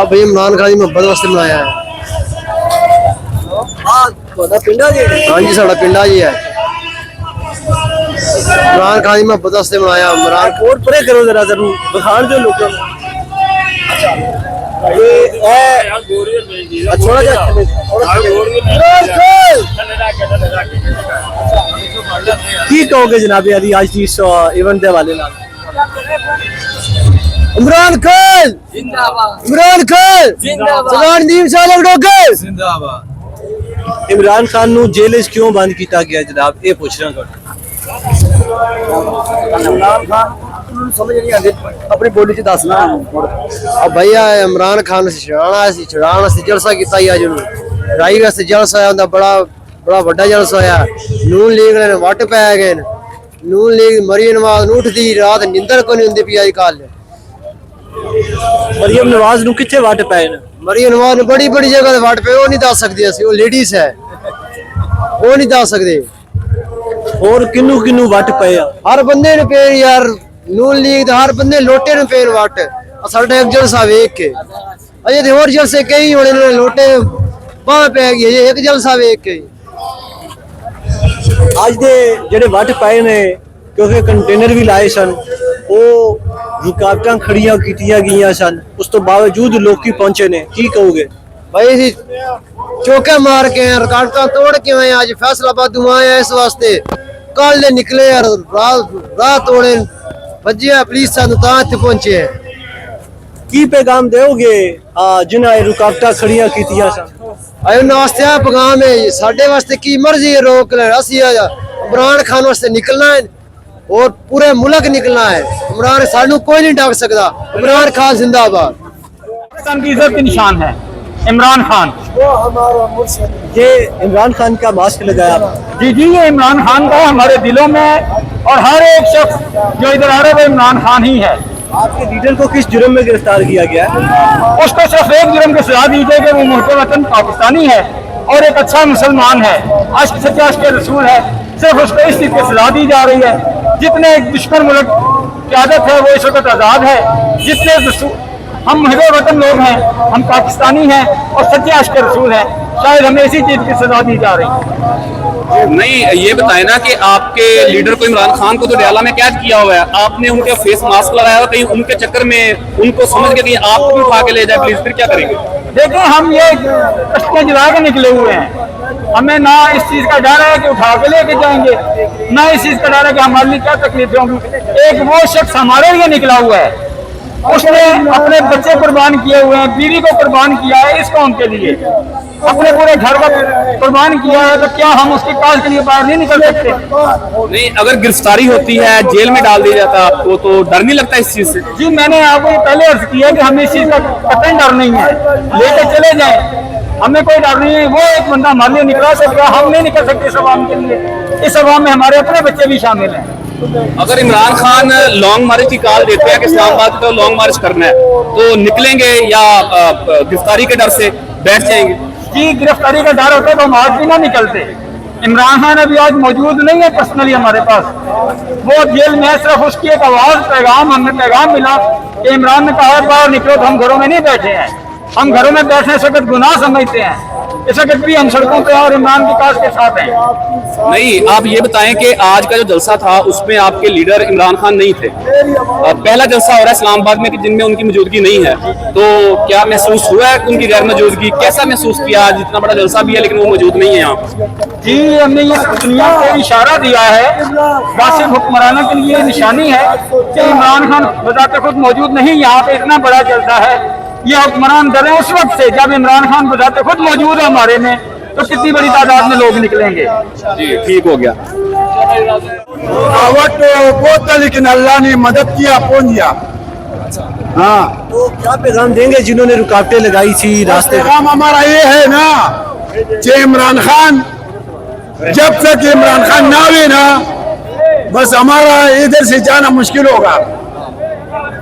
आप भाई इमरान खान की मोहब्बत वास्ते बनाया है। हाँ जी साड़ा पिंडा जी है। इमरान खान की मोहब्बत वास्ते बनाया। इमरान और परे करो जरा जरूर बखान जो लोगों की कहोगे जनाब अली आज की इस इवेंट के हवाले नाल? इमरान खान इमरान खान जिंदाबाद जिंदाबाद। इमरान खान नू जेल च क्यों बंद किया गया जनाब ये पूछ रहा हूं। इमरान खान समझ नहीं आती अपनी बोली च दसना। अब भैया इमरान खान छड़ाना जलसा किया अज राई वास्ते जलसा होंदा बड़ा बड़ा वड्डा जलसा होया। नून लीग ने वट पै गए। नून लीग मरियम नवाज उठदी रात निंदर को नहीं हुंदी पई अजकल। मरियम नवाज नू किथे वट पै ने? मरियम नवाज ने बड़ी बड़ी जगह वट पे वो नहीं दस सकती असी वो लेडीज है वो नहीं दस सकते। और किन्नू किन्नू वट पे हर बंदे ने पे यार नून लीग दे हर बंदे लोटे ने पेन वट साडा एक जलसा वेख के अजे ते होर जलसे कई होने ने लोटे बाह पै गई एक जलसा वेख के। आज दे जेडे वट पाए ने क्योंकि कंटेनर भी लाए सन वो रुकावटां खड़ियां कीतियां गईयां सन उस तो बावजूद लोग की पहुंचे ने की कहोगे? भाई जी चौके मार के रुकावटां तोड़ के आए आज फैसलाबाद आए इस वास्ते कल दे निकले यार राह तोड़े भजिया पुलिस सानू तां इत्थे पहुंचे। की पैगाम दोगे जिन्हां रुकावटां खड़ियां कीतियां सन? अयो नास्ते पैगाम है साडे वास्ते की मर्जी है रोक ले असी इमरान खान वास्ते निकलना है और पूरे मुल्क निकलना है। इमरान सानू कोई नहीं डाक सकता। इमरान खान जिंदाबाद। की इज्जत की निशान है इमरान खान। ये इमरान खान का मास्क लगाया जी जी ये इमरान खान का हमारे दिलों में और हर एक शख्स जो इधर आ रहा है वो इमरान खान ही है। आपके लीडर को किस जुर्म में गिरफ्तार किया गया है? उसको सिर्फ एक जुर्म की सजा दी जाए कि वो मुल्क वतन पाकिस्तानी है और एक अच्छा मुसलमान है अश्क सच्चा अश्क रसूल है। सिर्फ उसको इस चीज की सजा दी जा रही है। जितने दुश्मन मुल्क की आदत है वो इस वक्त आजाद है। जितने हम मुहब्बे वतन लोग हैं हम पाकिस्तानी हैं और सच्चे अश्क रसूल हैं शायद हमें इसी चीज की सजा दी जा रही है। नहीं ये बताए ना कि आपके लीडर को इमरान खान को तो डयाला में कैद किया हुआ है आपने उनके फेस मास्क लगाया और कहीं उनके चक्कर में उनको समझ के कहीं आपको भी उठा के ले जाए प्लीज फिर क्या करेंगे? देखिए हम ये कश्तियां जला के निकले हुए हैं। हमें ना इस चीज का डर है कि उठा के लेके जाएंगे ना इस चीज का डर है कि हमारे लिए क्या तकलीफें होंगी। एक वो शख्स हमारे लिए निकला हुआ है उसने अपने बच्चे कुर्बान किए हुए हैं बीवी को कुर्बान किया है इस कौम के लिए अपने पूरे घर को कुर्बान किया है तो क्या हम उसकी काज के लिए बाहर नहीं निकल सकते? नहीं अगर गिरफ्तारी होती है जेल में डाल दिया जाता आपको तो डर नहीं लगता इस चीज से? जी मैंने आपको पहले अर्ज किया कि हमें इस चीज का कतई डर नहीं है लेके चले जाए हमें कोई डर नहीं है। वो एक बंदा हमारे लिए निकला सकता हम नहीं निकल सकते इस अवाम के लिए। इस अवाम में हमारे अपने बच्चे भी शामिल हैं। अगर इमरान खान लॉन्ग मार्च की कॉल देते हैं कि इस्लामाबाद को लॉन्ग मार्च करना है तो निकलेंगे या गिरफ्तारी के डर से बैठ जाएंगे? जी गिरफ्तारी का डर होता तो हम आज भी ना निकलते। इमरान खान अभी आज मौजूद नहीं है पर्सनली हमारे पास वो जेल में है। सिर्फ उसकी एक आवाज पैगाम हमें पैगाम मिला कि इमरान ने कहा बाहर निकलो तो हम घरों में नहीं बैठे हैं। हम घरों में बैठने इस वक्त गुनाह समझते हैं इस वक्त भी हम सड़कों पे और इमरान की काज के साथ हैं। नहीं आप ये बताएं कि आज का जो जलसा था उसमें आपके लीडर इमरान खान नहीं थे। पहला जलसा हो रहा है इस्लामाबाद में कि जिनमें उनकी मौजूदगी नहीं है तो क्या महसूस हुआ है उनकी गैर मौजूदगी? कैसा महसूस किया? आज इतना बड़ा जलसा भी है लेकिन वो मौजूद नहीं है यहाँ पर। जी हमने ये दुनिया को इशारा दिया है गासिब हुक्मरानों के लिए निशानी है कि इमरान खान बजाते खुद मौजूद नहीं यहाँ पे इतना बड़ा जलसा है। ये हुक्मरान डरे उस वक्त से जब इमरान खान बजाते खुद मौजूद है हमारे में तो कितनी बड़ी तादाद में लोग निकलेंगे। जी ठीक हो गया। बहुत था लेकिन अल्लाह ने मदद किया पहुंच गया। हाँ तो क्या पैगाम देंगे जिन्होंने रुकावटें लगाई थी रास्ते? पैगाम हमारा ये है ना कि इमरान खान जब तक इमरान खान ना आवे ना बस हमारा इधर से जाना मुश्किल होगा।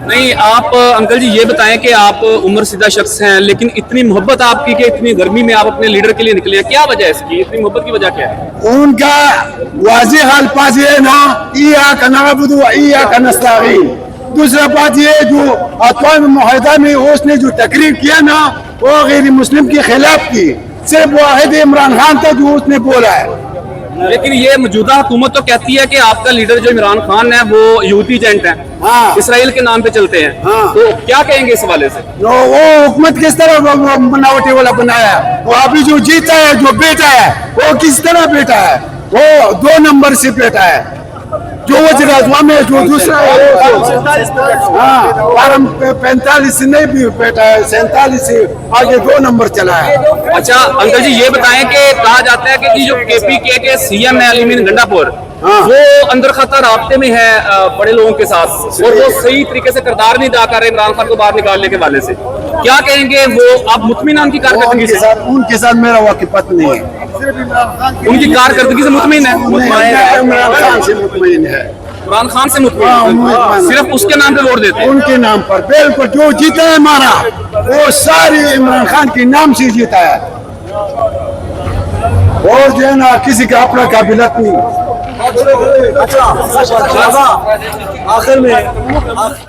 नहीं आप अंकल जी ये बताएं कि आप उम्र सीधा शख्स हैं लेकिन इतनी मोहब्बत आपकी कि इतनी गर्मी में आप अपने लीडर के लिए निकले हैं क्या वजह है इसकी? इतनी मोहब्बत की वजह क्या है? उनका वाज़ेह अल्फाज़ है ना इय्याका नअबुदु व इय्याका नस्तईन दूसरा बात ये जो अक़वाम मुत्तहिदा में उसने जो तकरीर किया ना वो गैर मुस्लिम के खिलाफ की, सिर्फ वाहिद इमरान खान था जो उसने बोला है। लेकिन ये मौजूदा हुकूमत तो कहती है कि आपका लीडर जो इमरान खान है वो यूटी एजेंट है, हाँ। इसराइल के नाम पे चलते हैं, हाँ। तो क्या कहेंगे इस हवाले से? वो हुकूमत किस तरह वो बनावटी वाला बनाया, वो अभी जो जीता है जो बेटा है वो किस तरह बेटा है, वो 2 नंबर से बेटा है, जो वज़ीर आज़म में जो दूसरा हाँ 45 से नहीं भी बेटा है, 47 से आगे 2 नंबर चला है। अच्छा अंकल जी ये बताएं कि कहा जाता है कि जो KPK के CM है अलीमीन गंडापुर, हाँ। वो अंदर खाता राब्ते में है बड़े लोगों के साथ, और वो सही तरीके से किरदार नहीं अदा कर रहे इमरान खान को बाहर निकालने के वाले से, क्या कहेंगे? वो आप मुतमिन हैं उनकी कारकर्दगी से? उनके साथ मेरा वाकिफत नहीं है, उनकी कारकर्दगी से मुतमिन है? इमरान खान से मुतमईन है, इमरान खान से मुतमिन हाँ, है? सिर्फ उसके नाम पे वोट देते हैं? उनके नाम पर बिल्कुल जो जीता है हमारा वो सारी इमरान खान के नाम से जीता है, और जो है ना किसी का अपना काबिलियत नहीं। आखिर में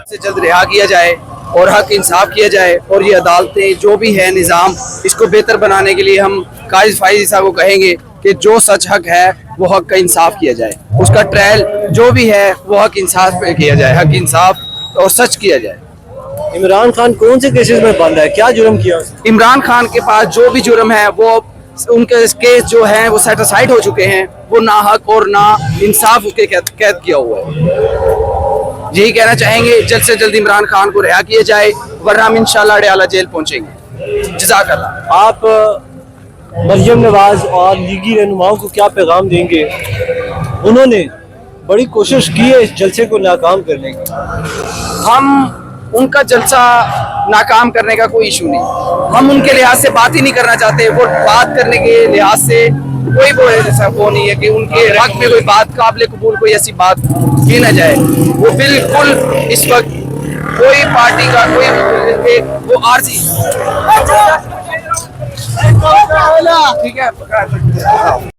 से जल्द रिहा किया जाए और हक इंसाफ किया जाए, और ये अदालतें जो भी है निज़ाम इसको बेहतर बनाने के लिए हम काजिज़ फाइज़ी साहब को कहेंगे कि जो सच हक है वो हक का इंसाफ किया जाए, उसका ट्रायल जो भी है वो हक इंसाफ पे किया जाए, हक इंसाफ और सच किया जाए। इमरान खान कौन से केसेस में बंद है, क्या जुर्म किया उसने? इमरान खान के पास जो भी जुर्म है वो उनके केस जो हैं वो सेटिस्फाइड हो चुके हैं, वो ना हक और ना इंसाफ के कैद किया हुआ है। यही कहना चाहेंगे जल्द से जल्द इमरान खान को रिहा किया जाए, वरना हम इंशाल्लाह अडयाला जेल पहुंचेंगे। जज़ाकल्लाह। आप मरियम नवाज और लीगी रहनुमाओं को क्या पैगाम देंगे? उन्होंने बड़ी कोशिश की है इस जलसे को नाकाम करने की। हम उनका जलसा नाकाम करने का कोई इशू नहीं, हम उनके लिहाज से बात ही नहीं करना चाहते, वो बात करने के लिहाज से कोई वो ऐसा वो नहीं है कि उनके हक में कोई बात काबिल कबूल कोई ऐसी बात की ना जाए। वो बिल्कुल इस वक्त कोई पार्टी का कोई वो आरजी ठीक है।